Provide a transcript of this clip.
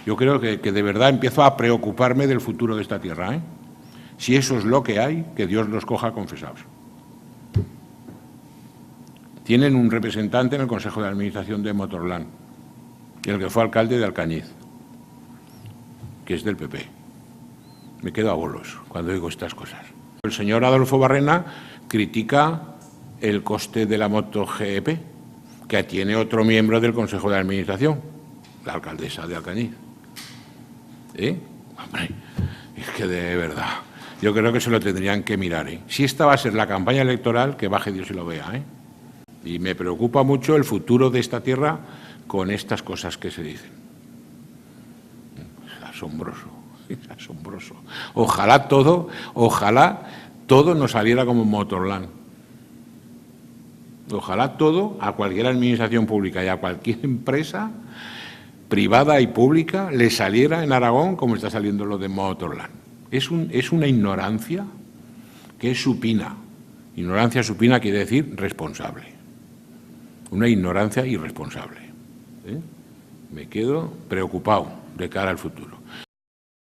Yo creo que de verdad empiezo a preocuparme del futuro de esta tierra, ¿eh? Si eso es lo que hay, que Dios los coja confesados. Tienen un representante en el Consejo de Administración de Motorland, el que fue alcalde de Alcañiz, que es del PP. Me quedo a bolos cuando digo estas cosas. El señor Adolfo Barrena critica el coste de la MotoGP, que tiene otro miembro del Consejo de Administración, la alcaldesa de Alcañiz. Hombre, es que de verdad, yo creo que se lo tendrían que mirar, ¿eh? Si esta va a ser la campaña electoral, que baje Dios y lo vea, ¿eh? Y me preocupa mucho el futuro de esta tierra con estas cosas que se dicen. Es asombroso, es asombroso. Ojalá todo nos saliera como Motorland. Ojalá todo, a cualquier administración pública y a cualquier empresa privada y pública, le saliera en Aragón como está saliendo lo de Motorland. Es una ignorancia que es supina. Ignorancia supina quiere decir responsable. Una ignorancia irresponsable. Me quedo preocupado de cara al futuro.